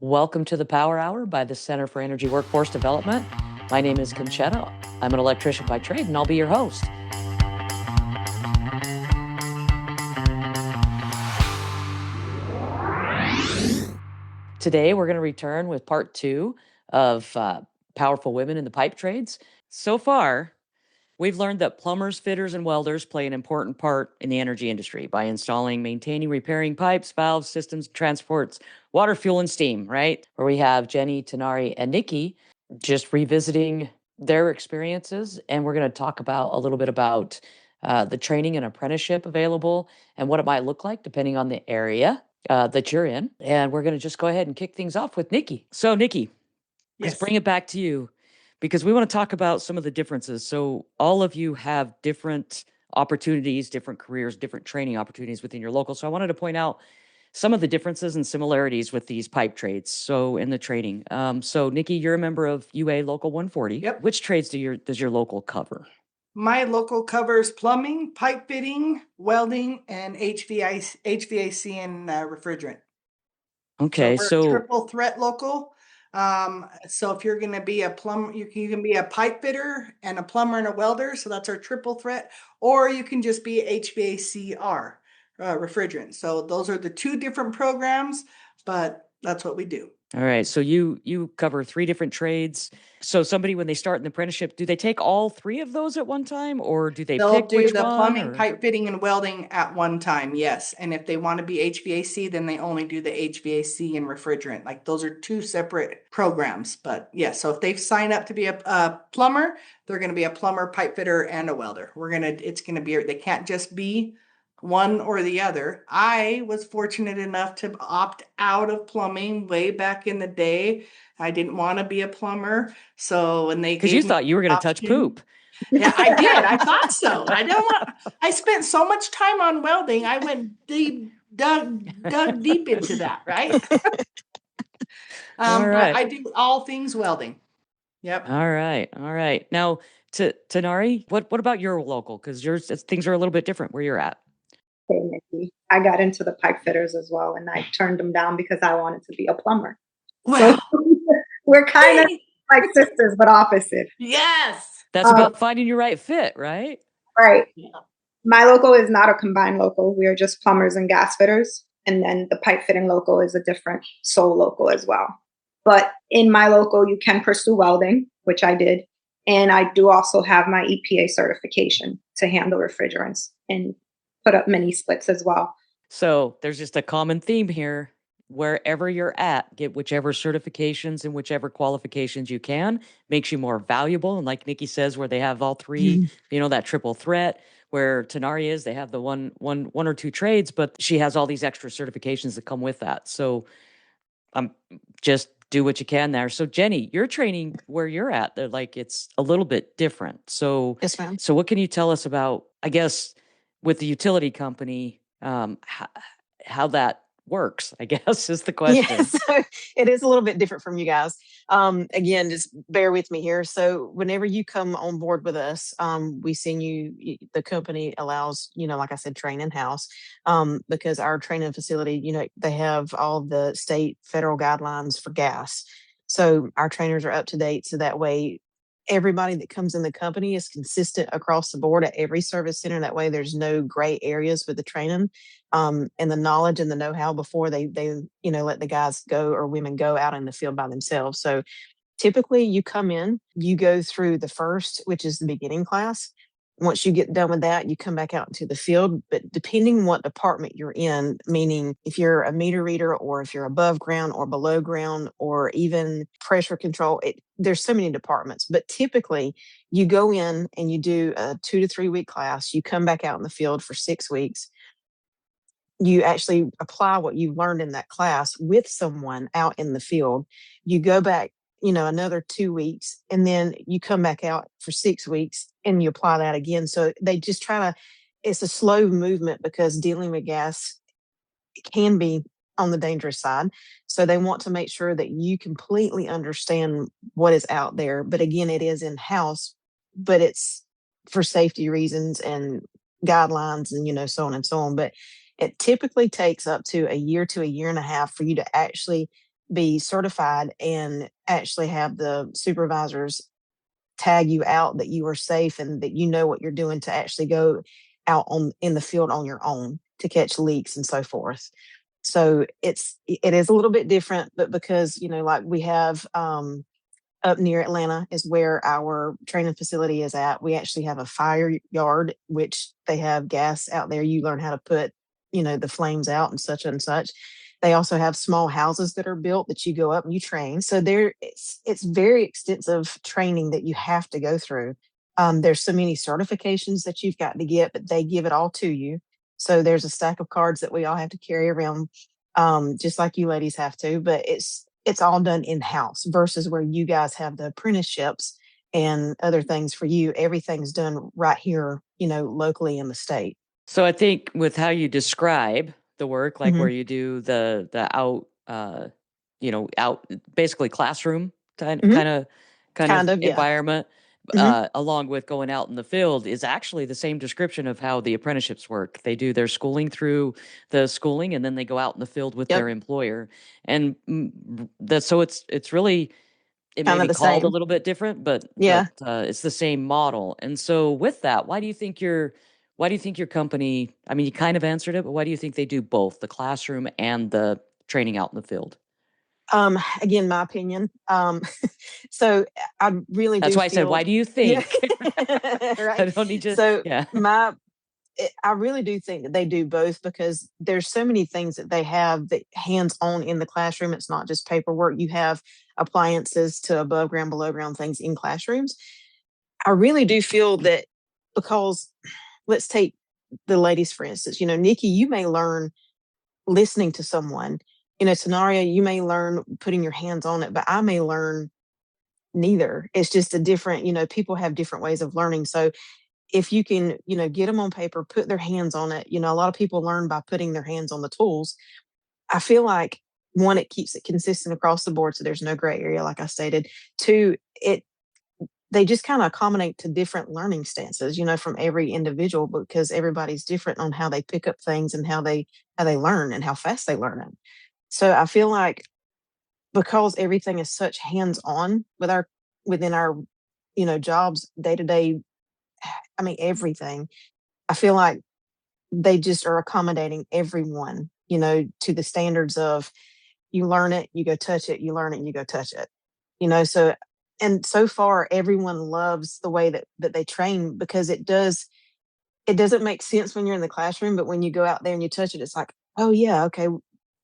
Welcome to the Power Hour by the Center for Energy Workforce Development. My name is Concetta. I'm an electrician by trade, and I'll be your host. Today, we're going to return with part 2 of PowHERful Women in the Pipe Trades. So far, we've learned that plumbers, fitters, and welders play an important part in the energy industry by installing, maintaining, repairing pipes, valves, systems, transports, water, fuel, and steam, right? Where we have Jenny, Tanairi, and Nicci just revisiting their experiences. And we're going to talk about a little bit about the training and apprenticeship available and what it might look like depending on the area that you're in. And we're going to just go ahead and kick things off with Nicci. So, Nicci, let's bring it back to you, because we want to talk about some of the differences. So all of you have different opportunities, different careers, different training opportunities within your local. So I wanted to point out some of the differences and similarities with these pipe trades. So in the training. So Nicci, you're a member of UA Local 140. Yep. Which trades does your local cover? My local covers plumbing, pipe fitting, welding, and HVAC and refrigerant. Okay, so we're a triple threat local. So if you're going to be a plumber, you can be a pipe fitter and a plumber and a welder. So that's our triple threat. Or you can just be HVACR, refrigerant. So those are the two different programs, but that's what we do. All right. So you cover 3 different trades. So somebody, when they start in the apprenticeship, do they take all 3 of those at one time, or do they They'll pick do which the one? plumbing, pipe fitting, and welding at one time, yes. And if they want to be HVAC, then they only do the HVAC and refrigerant. Like those are 2 separate programs. But yes, so if they've signed up to be a plumber, they're going to be a plumber, pipe fitter, and a welder. They can't just be one or the other. I was fortunate enough to opt out of plumbing way back in the day. I didn't want to be a plumber. So when they Because you thought you were going to touch poop. Yeah, I did. I thought so. I spent so much time on welding. I went dug deep into that, right? All right. But I do all things welding. Yep. All right. Now, Tanairi, what about your local? Because things are a little bit different where you're at. Hey, Nicci. I got into the pipe fitters as well, and I turned them down because I wanted to be a plumber. Wow. So we're kind of like sisters, but opposite. Yes. That's about finding your right fit, right? Right. Yeah. My local is not a combined local. We are just plumbers and gas fitters. And then the pipe fitting local is a different sole local as well. But in my local, you can pursue welding, which I did. And I do also have my EPA certification to handle refrigerants and put up mini splits as well. So there's just a common theme here. Wherever you're at, get whichever certifications and whichever qualifications you can. Makes you more valuable. And like Nicci says, where they have all 3, that triple threat. Where Tanairi is, they have the one or 2 trades, but she has all these extra certifications that come with that. So just do what you can there. So Jenny, your training where you're at, it's a little bit different. So yes, ma'am. So what can you tell us about, I guess, with the utility company, how that works, I guess, is the question. Yes, it is a little bit different from you guys. Again, just bear with me here. So whenever you come on board with us, we send you, the company allows, like I said, train in-house, because our training facility, they have all the state, federal guidelines for gas. So our trainers are up to date. So that way, everybody that comes in the company is consistent across the board at every service center. That way there's no gray areas with the training, and the knowledge and the know-how before they let the guys go or women go out in the field by themselves. So typically you come in, you go through the first, which is the beginning class. Once you get done with that, you come back out into the field. But depending what department you're in, meaning if you're a meter reader or if you're above ground or below ground or even pressure control, there's so many departments. But typically you go in and you do a 2 to 3 week class. You come back out in the field for 6 weeks. You actually apply what you've learned in that class with someone out in the field. You go back another 2 weeks, and then you come back out for 6 weeks and you apply that again. So they just it's a slow movement because dealing with gas can be on the dangerous side. So they want to make sure that you completely understand what is out there. But again, it is in-house, but it's for safety reasons and guidelines and, so on and so on. But it typically takes up to a year and a half for you to actually be certified and actually have the supervisors tag you out that you are safe and that you know what you're doing to actually go out on in the field on your own to catch leaks and so forth. So it is a little bit different, but because, like we have up near Atlanta is where our training facility is at. We actually have a fire yard, which they have gas out there. You learn how to put, the flames out and such and such. They also have small houses that are built that you go up and you train. So it's very extensive training that you have to go through. There's so many certifications that you've got to get, but they give it all to you. So there's a stack of cards that we all have to carry around, just like you ladies have to. But it's all done in-house versus where you guys have the apprenticeships and other things for you. Everything's done right here, locally in the state. So I think with how you describe the work, like Mhm. where you do the out, out basically classroom kind Mhm. of Kind of, yeah. environment, Mhm. along with going out in the field, is actually the same description of how the apprenticeships work. They do their schooling through the schooling, and then they go out in the field with Yep. their employer, and so it's really. It may Kind of be the called a same. little bit different, but Yeah. it's the same model. And so with that, why do you think your company, I mean, you kind of answered it, but why do you think they do both the classroom and the training out in the field? Again, my opinion. So I really That's do why I said, why feel, do you yeah, think? I right. don't need to, So yeah. I really do think that they do both because there's so many things that they have that hands on in the classroom. It's not just paperwork. You have appliances to above ground, below ground things in classrooms. I really do feel that because let's take the ladies, for instance, Nicci, you may learn listening to someone, Tanairi, you may learn putting your hands on it, but I may learn neither. It's just a different, people have different ways of learning. So if you can, get them on paper, put their hands on it, a lot of people learn by putting their hands on the tools. I feel like one, it keeps it consistent across the board. So there's no gray area, like I stated. Two, they just kind of accommodate to different learning stances, from every individual because everybody's different on how they pick up things and how they learn and how fast they learn it. So I feel like because everything is such hands-on within our, jobs day to day, I mean everything. I feel like they just are accommodating everyone, to the standards of you learn it, you go touch it, you learn it, you go touch it. So and so far everyone loves the way that they train because it doesn't make sense when you're in the classroom, but when you go out there and you touch it, it's like, oh yeah, okay,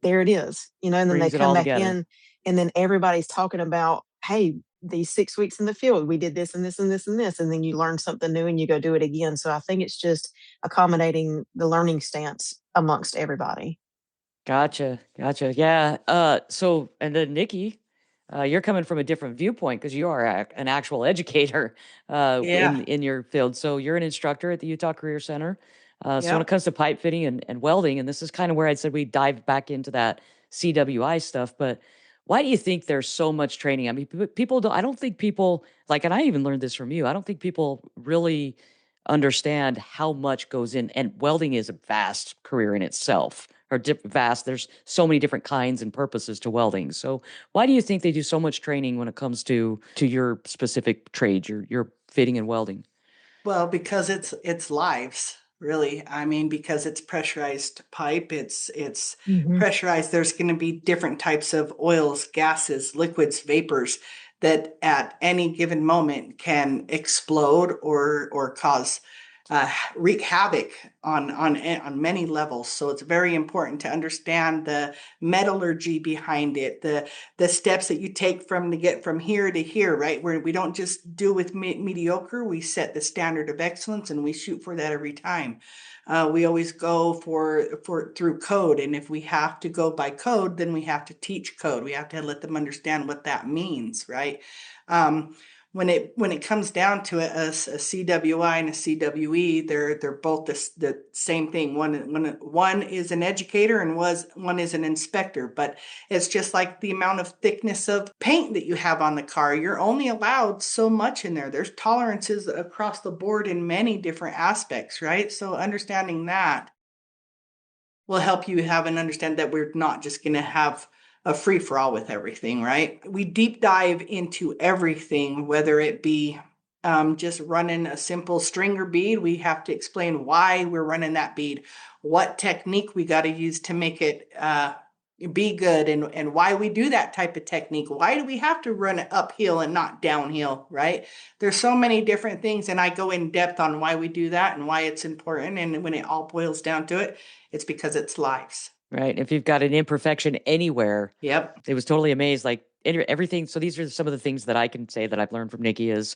there it is. And then they Brings it come all back together. in and then everybody's talking about, hey, these 6 weeks in the field, we did this and this and this and this. And then you learn something new and you go do it again. So I think it's just accommodating the learning stance amongst everybody. Gotcha. Yeah. So, and then Nicci, you're coming from a different viewpoint because you are an actual educator Yeah. in your field. So you're an instructor at the Utah Career Center. So when it Yep. comes to pipe fitting and welding, and this is kind of where I said we dive back into that CWI stuff, but why do you think there's so much training? I mean, people don't, I don't think people like, and I even learned this from you. I don't think people really understand how much goes in, and welding is a vast career in itself, or vast. There's so many different kinds and purposes to welding. So why do you think they do so much training when it comes to your specific trade, your fitting and welding? Well, because it's lives, really. I mean, because it's pressurized pipe, it's Mhm. pressurized. There's going to be different types of oils, gases, liquids, vapors that at any given moment can explode or cause wreak havoc on many levels. So it's very important to understand the metallurgy behind it, the steps that you take from to get from here to here, right? Where we don't just do with mediocre, we set the standard of excellence and we shoot for that every time. We always go for through code, and if we have to go by code, then we have to teach code. We have to let them understand what that means, right? Um, when it comes down to it, a CWI and a CWE, they're both the same thing. One is an educator and one is an inspector, but it's just like the amount of thickness of paint that you have on the car. You're only allowed so much in there. There's tolerances across the board in many different aspects, right? So understanding that will help you have an understand that we're not just going to have a free for all with everything, right? We deep dive into everything, whether it be just running a simple stringer bead. We have to explain why we're running that bead, what technique we got to use to make it be good, and why we do that type of technique. Why do we have to run it uphill and not downhill, right? There's so many different things, and I go in depth on why we do that and why it's important. And when it all boils down to it, it's because it's lives. Right. If you've got an imperfection anywhere, Yep. it was totally amazed. Like everything. So these are some of the things that I can say that I've learned from Nicci is,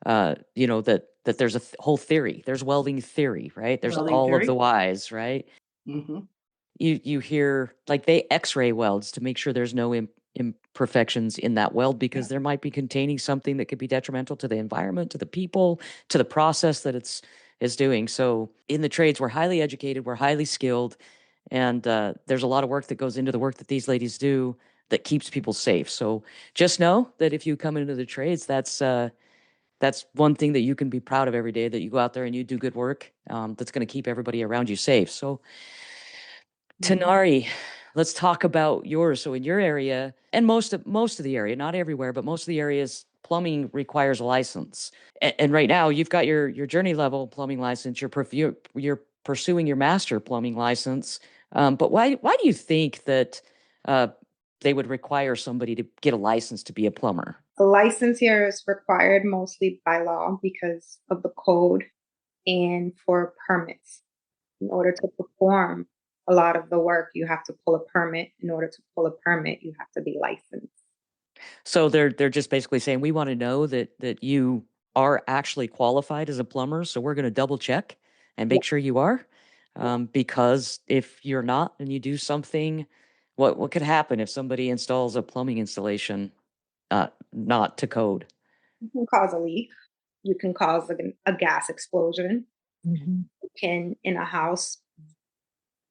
that there's a whole theory. There's welding theory, right? There's Welding all theory. of the whys, right? Mm-hmm. You hear like they X-ray welds to make sure there's no imperfections in that weld because there might be containing something that could be detrimental to the environment, to the people, to the process that it's doing. So in the trades, we're highly educated, we're highly skilled, and there's a lot of work that goes into the work that these ladies do that keeps people safe. So just know that if you come into the trades, that's one thing that you can be proud of every day, that you go out there and you do good work that's going to keep everybody around you safe. So Tanairi, let's talk about yours. So in your area, and most of the area, not everywhere, but most of the areas, plumbing requires a license. And right now, you've got your journey level plumbing license. You're pursuing your master plumbing license. But why do you think that they would require somebody to get a license to be a plumber? A license here is required mostly by law because of the code and for permits. In order to perform a lot of the work, you have to pull a permit. In order to pull a permit, you have to be licensed. So they're just basically saying, we want to know that you are actually qualified as a plumber. So we're going to double check and make sure you are. Because if you're not and you do something, what could happen if somebody installs a plumbing installation not to code? You can cause a leak. You can cause a gas explosion. Mm-hmm. You can, in a house,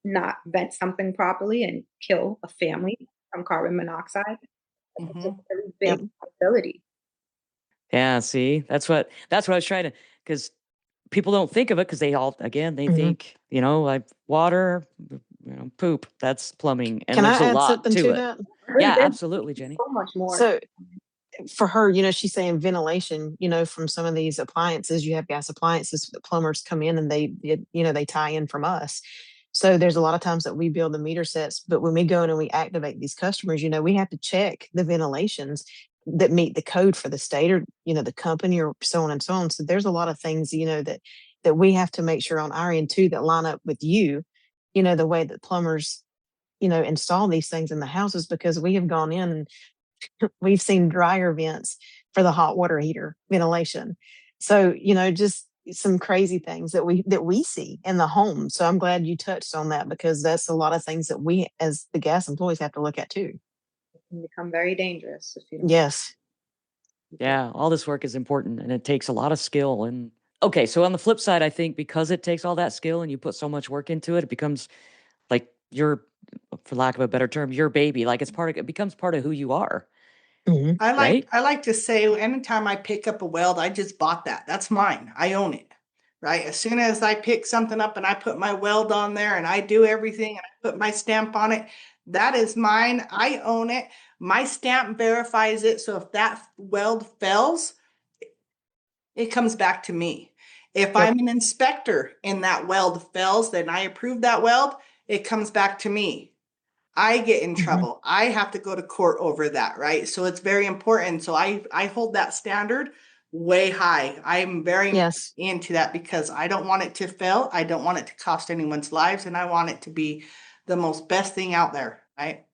not vent something properly and kill a family from carbon monoxide. It's a very big possibility. Yeah, see, that's what I was trying to, because people don't think of it because they think, like water, poop, that's plumbing. And Can there's I a add lot something to to it. that? Yeah, There's absolutely, Jenny. so much more. So for her, she's saying ventilation, from some of these appliances, you have gas appliances that plumbers come in and they tie in from us. So there's a lot of times that we build the meter sets, but when we go in and we activate these customers, we have to check the ventilations that meet the code for the state or, the company or so on and so on. So there's a lot of things, that we have to make sure on our end too, that line up with you, the way that plumbers, install these things in the houses, because we have gone in and we've seen dryer vents for the hot water heater ventilation. So, just some crazy things that we see in the home. So I'm glad you touched on that, because that's a lot of things that we as the gas employees have to look at too. It can become very dangerous if you don't. Yes. Yeah, all this work is important and it takes a lot of skill. And okay, so on the flip side, I think because it takes all that skill and you put so much work into it, it becomes like for lack of a better term, your baby. Like it becomes part of who you are. Mm-hmm. I like to say, anytime I pick up a weld, I just bought that. That's mine. I own it. Right. As soon as I pick something up and I put my weld on there and I do everything and I put my stamp on it, that is mine. I own it. My stamp verifies it. So if that weld fails, it comes back to me. If I'm an inspector and that weld fails, then I approve that weld, it comes back to me. I get in trouble. I have to go to court over that, right? So it's very important. So I hold that standard way high. I'm very into that because I don't want it to fail. I don't want it to cost anyone's lives, and I want it to be the most best thing out there, right?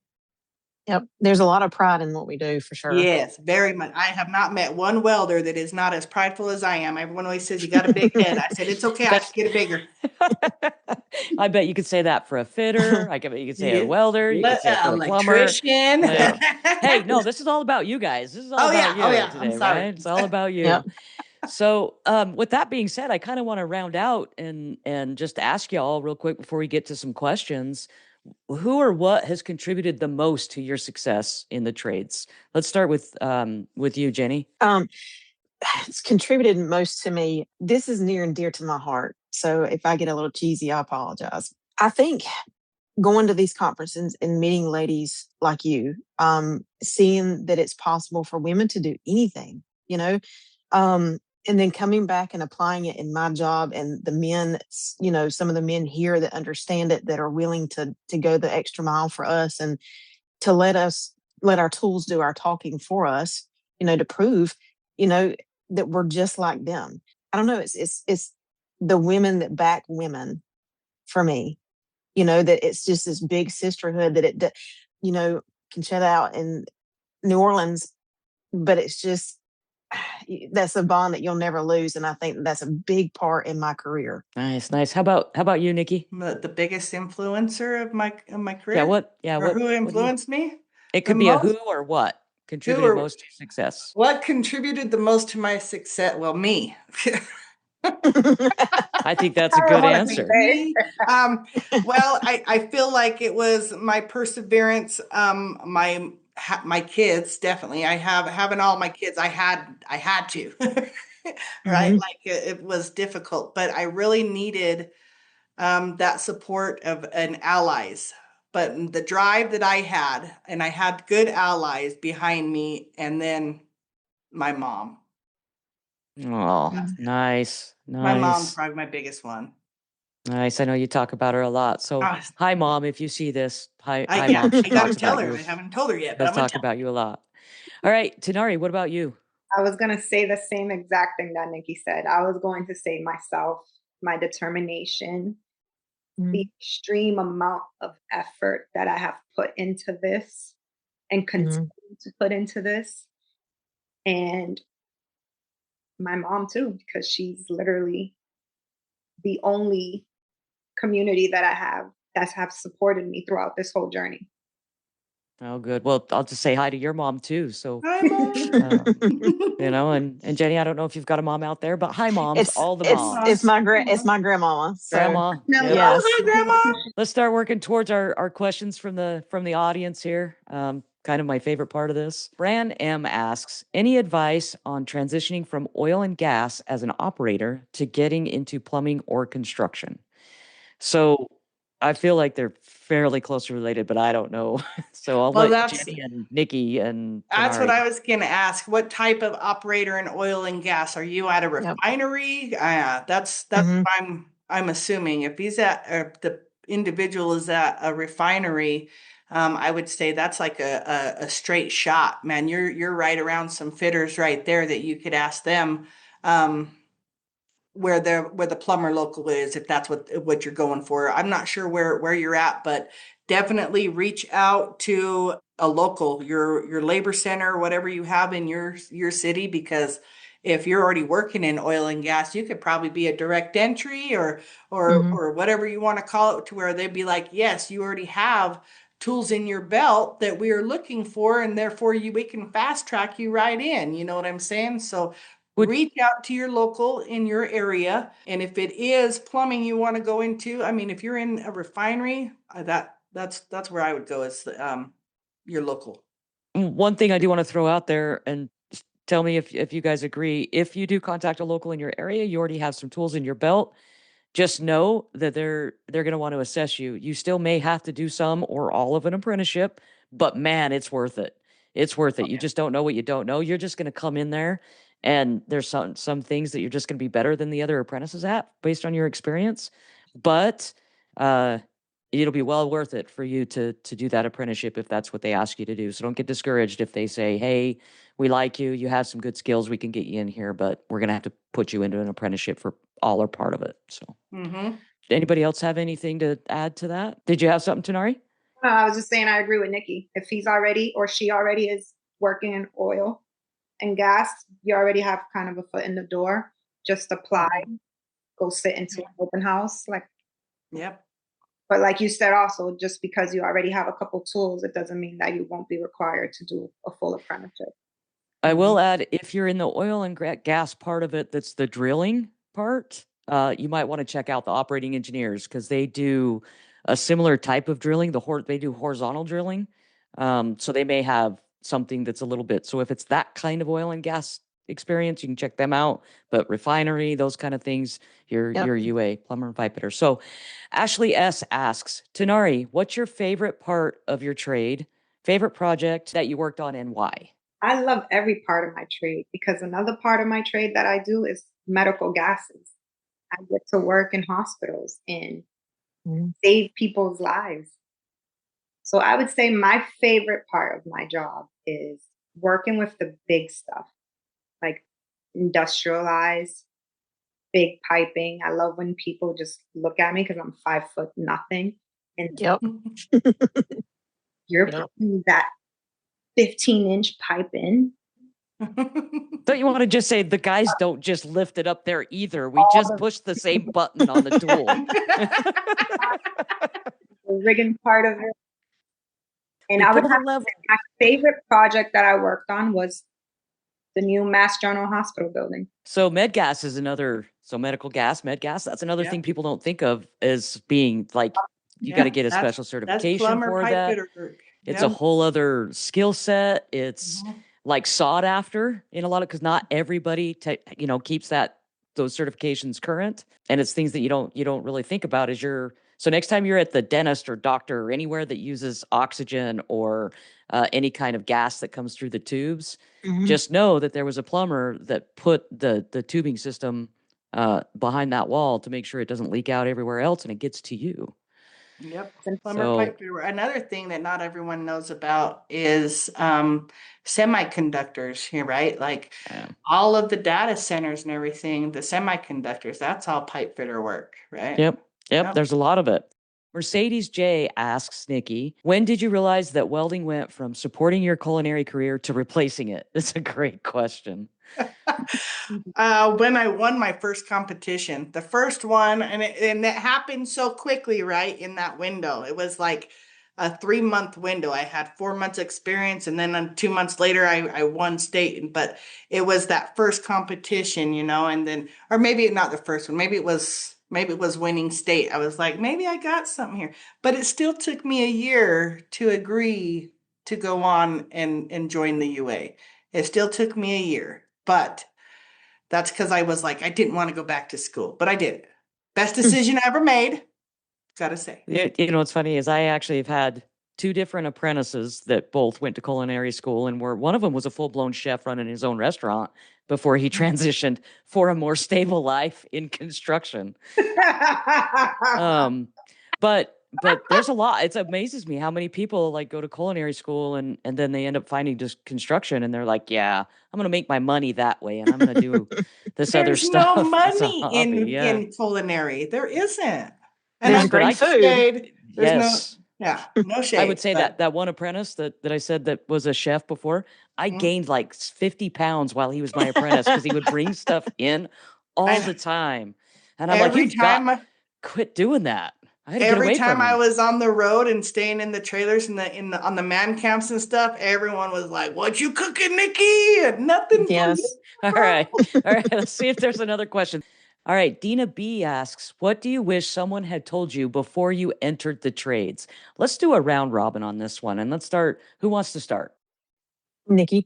Yep. There's a lot of pride in what we do, for sure. Yes, very much. I have not met one welder that is not as prideful as I am. Everyone always says you got a big head. I said, it's okay. I can get it bigger. I bet you could say that for a fitter. I bet you could say a welder. You could say it for a plumber. Electrician. Yeah. Hey, no, this is all about you guys. This is all about you today, I'm sorry. right? It's all about you. Yep. So with that being said, I kind of want to round out and just ask you all real quick before we get to some questions. Who or what has contributed the most to your success in the trades? Let's start with you, Jenny. It's contributed most to me. This is near and dear to my heart. So if I get a little cheesy, I apologize. I think going to these conferences and meeting ladies like you, seeing that it's possible for women to do anything, you know, and then coming back and applying it in my job, and the men, you know, some of the men here that understand it, that are willing to go the extra mile for us, and to let our tools do our talking for us, you know, to prove, you know, that we're just like them. I don't know. It's the women that back women for me, you know, that it's just this big sisterhood that, you know, Concetta out in New Orleans, but it's just, that's a bond that you'll never lose. And I think that's a big part in my career. Nice, nice. How about you, Nicci? The biggest influencer of my career. Yeah, what Who do you, influenced me? it The could be a most. who or what Who contributed or most to your success. what contributed the most to my success? Well, me. I think that's a I good don't wanna answer. say. Well, I feel like it was my perseverance. My kids, definitely. Having all my kids. I had to, right? Mhm. Like it was difficult, but I really needed that support of an allies. But the drive that I had, and I had good allies behind me, and then my mom. Oh, That's Mhm. it. nice, My mom's nice, probably my biggest one. nice. I know you talk about her a lot. So, Oh, hi, mom, if you see this. Hi, yeah, mom. She I gotta talks tell about her. you. I haven't told her yet, but Does I'm gonna talk tell about you a lot. All right, Tanari, what about you? I was going to say the same exact thing that Nicci said. I was going to say myself, my determination, the Mhm. extreme amount of effort that I have put into this and continue Mhm. to put into this. And my mom too, because she's literally the only community that I have that have supported me throughout this whole journey. Oh, good. Well, I'll just say hi to your mom too. So, Hi, Mom. you know, and Jenny, I don't know if you've got a mom out there, but hi, moms, It's all the it's moms, it's my Hi, it's Mom. my grandmama. So grandma. No, Yep. Oh, yes. hi, Grandma. Let's start working towards our questions from the audience here. Kind of my favorite part of this. Bran M asks, any advice on transitioning from oil and gas as an operator to getting into plumbing or construction? So I feel like they're fairly closely related, but I don't know. So I'll Well, let Jenny and Nicci and that's what Tanari. I was gonna ask. What type of operator in oil and gas? Are you at a Yep. refinery? That's Mhm. what I'm assuming. If he's at the individual is at a refinery, I would say that's like a straight shot, man. You're right around some fitters right there that you could ask them. Um, where the plumber local is, if that's what you're going for. I'm not sure where you're at, but definitely reach out to a local, your labor center, whatever you have in your city, because if you're already working in oil and gas, you could probably be a direct entry Mhm. or whatever you want to call it, to where they'd be like, yes, you already have tools in your belt that we are looking for, and therefore we can fast track you right in. You know what I'm saying? So Would reach out to your local in your area. And if it is plumbing you want to go into, I mean, if you're in a refinery, that's where I would go, is your local. one thing I do want to throw out there, and tell me if you guys agree. If you do contact a local in your area, you already have some tools in your belt. Just know that they're going to want to assess you. You still may have to do some or all of an apprenticeship, but man, it's worth it. It's worth it. You Okay. just don't know what you don't know. You're just going to come in there, and there's some things that you're just going to be better than the other apprentices at based on your experience. But uh, it'll be well worth it for you to do that apprenticeship if that's what they ask you to do. So don't get discouraged if they say, "Hey, we like you. You have some good skills. We can get you in here, but we're going to have to put you into an apprenticeship for all or part of it." So, Mm-hmm. anybody else have anything to add to that? Did you have something, Tanari? No, I was just saying I agree with Nicci. If he's already or she already is working in oil and gas, you already have kind of a foot in the door. Just apply, go sit into an open house. Yep. But like you said, also just because you already have a couple tools, it doesn't mean that you won't be required to do a full apprenticeship. I Mm-hmm. will add, if you're in the oil and gas part of it, that's the drilling part, you might want to check out the operating engineers because they do a similar type of drilling. They do horizontal drilling, so they may have something that's a little bit. So if it's that kind of oil and gas experience, you can check them out. But Refinery, those kind of things, your UA, plumber and pipe fitter. So Ashley S. asks, Tanairi, what's your favorite part of your trade? Favorite project that you worked on and why? I love every part of my trade because another part of my trade that I do is medical gases. I get to work in hospitals and save people's lives. So I would say my favorite part of my job is working with the big stuff, like industrialized, big piping. I love when people just look at me because I'm 5 foot nothing. And you're putting that 15-inch pipe in. Don't you want to just say the guys don't just lift it up there either? We just push the same button on the tool. The rigging part of it. And I would have to say my favorite project that I worked on was the new Mass General Hospital building. So med gas is another, medical gas, med gas, that's another thing people don't think of as being like, you got to get a special certification for that. It's a whole other skill set. It's like sought after in a lot of, because not everybody, keeps those certifications current. And it's things that you don't really think about as so next time you're at the dentist or doctor or anywhere that uses oxygen or any kind of gas that comes through the tubes, just know that there was a plumber that put the tubing system behind that wall to make sure it doesn't leak out everywhere else and it gets to you. Yep. Plumber pipe fitter. Another thing that not everyone knows about is semiconductors here, right? Like all of the data centers and everything, the semiconductors, that's all pipe fitter work, right? Yep. There's a lot of it. Mercedes J asks Nicci, when did you realize that welding went from supporting your culinary career to replacing it? It's a great question. When I won my first competition, the first one, and it happened so quickly, right? In that window, it was like a 3-month window. I had 4 months experience, and then 2 months later, I won state. But it was that first competition, and then, or maybe not the first one. Maybe it was winning state. I was like, maybe I got something here. But it still took me a year to agree to go on and join the UA. It still took me a year, but that's because I was like, I didn't want to go back to school, but I did. Best decision I ever made, gotta say. What's funny is I actually have had 2 different apprentices that both went to culinary school, and one of them was a full-blown chef running his own restaurant before he transitioned for a more stable life in construction. But there's a lot. It amazes me how many people like go to culinary school and then they end up finding just construction, and they're like, yeah, I'm going to make my money that way, and I'm going to do this other stuff. There's no money in culinary. There isn't. And there's great food. There's no shade. I would say that one apprentice that I said that was a chef before, I gained like 50 pounds while he was my apprentice because he would bring stuff in all the time. And I'm like, quit doing that. Every time I was on the road and staying in the trailers on the man camps and stuff, everyone was like, "What you cooking, Nicci?" And nothing. Yes. All right. Let's see if there's another question. All right. Dina B asks, "What do you wish someone had told you before you entered the trades?" Let's do a round robin on this one, and let's start. Who wants to start? Nicci.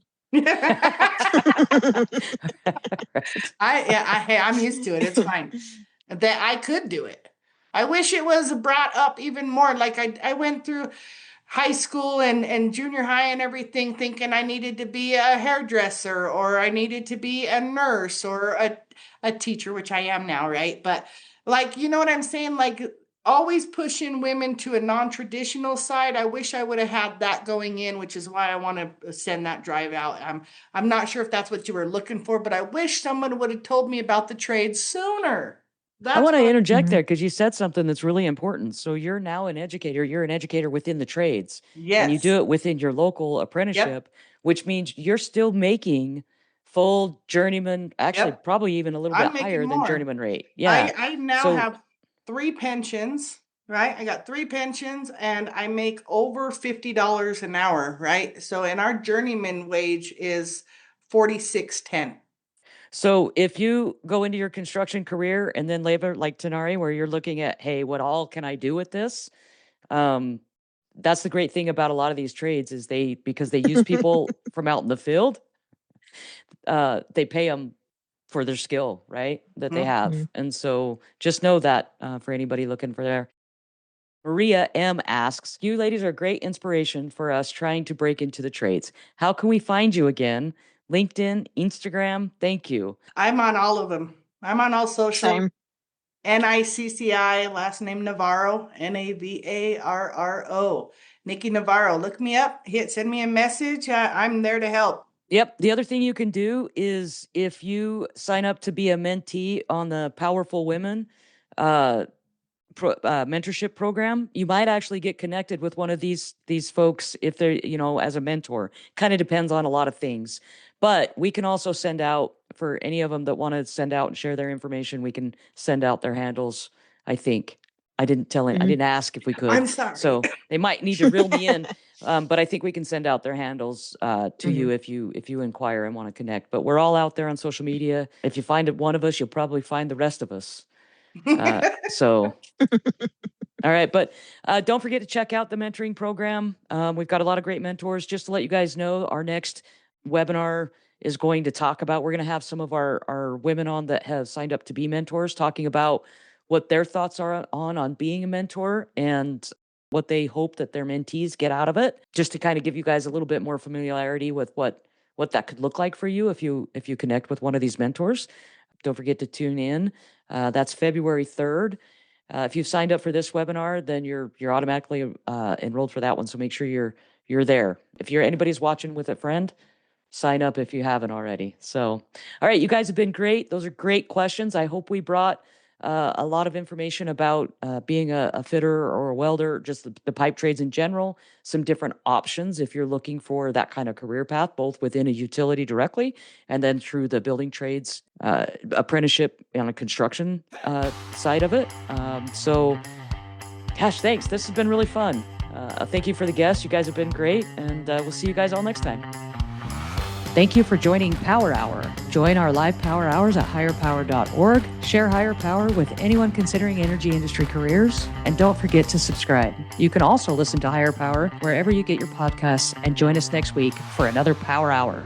I'm used to it. It's fine. That I could do it. I wish it was brought up even more. Like I went through high school and junior high and everything thinking I needed to be a hairdresser or I needed to be a nurse or a teacher, which I am now, right? But like, you know what I'm saying? Like always pushing women to a non-traditional side. I wish I would have had that going in, which is why I want to send that drive out. I'm not sure if that's what you were looking for, but I wish someone would have told me about the trade sooner. I want to interject there because you said something that's really important. So you're now an educator. You're an educator within the trades. Yes. And you do it within your local apprenticeship, which means you're still making full journeyman, actually probably even a little bit higher than journeyman rate. Yeah. I now have 3 pensions, right? I got 3 pensions and I make over $50 an hour, right? So, and our journeyman wage is $46.10. So if you go into your construction career and then labor like Tanairi, where you're looking at, hey, what all can I do with this? That's the great thing about a lot of these trades is because they use people from out in the field. they pay them for their skill, right? That they have. Mhm. And so just know that for anybody looking for there. Maria M asks, you ladies are great inspiration for us trying to break into the trades. How can we find you again? LinkedIn, Instagram? Thank you. I'm on all of them. I'm on all social. Same. Nicci, last name Navarro, Navarro. Nicci Navarro. Look me up. Send me a message. I'm there to help. Yep. The other thing you can do is if you sign up to be a mentee on the PowHERful Women mentorship program, you might actually get connected with one of these folks if they're, as a mentor. Kind of depends on a lot of things. But we can also send out, for any of them that want to send out and share their information, we can send out their handles, I think. I didn't ask if we could. I'm sorry. So they might need to reel me in. But I think we can send out their handles to you if you inquire and want to connect. But we're all out there on social media. If you find one of us, you'll probably find the rest of us. So, all right. But don't forget to check out the mentoring program. We've got a lot of great mentors. Just to let you guys know, our next webinar is going to talk about, we're going to have some of our women on that have signed up to be mentors, talking about what their thoughts are on being a mentor and what they hope that their mentees get out of it, just to kind of give you guys a little bit more familiarity with what that could look like for you if you connect with one of these mentors. Don't forget to tune in. That's February 3rd. If you've signed up for this webinar, then you're automatically enrolled for that one. So make sure you're there. If anybody's watching with a friend, sign up if you haven't already. So, all right, you guys have been great. Those are great questions. I hope we brought a lot of information about being a fitter or a welder, just the pipe trades in general, some different options if you're looking for that kind of career path, both within a utility directly and then through the building trades apprenticeship on a construction side of it. So, gosh, thanks. This has been really fun. Thank you for the guests. You guys have been great, and we'll see you guys all next time. Thank you for joining Power Hour. Join our live Power Hours at higherpower.org. Share higher power with anyone considering energy industry careers. And don't forget to subscribe. You can also listen to Higher Power wherever you get your podcasts, and join us next week for another Power Hour.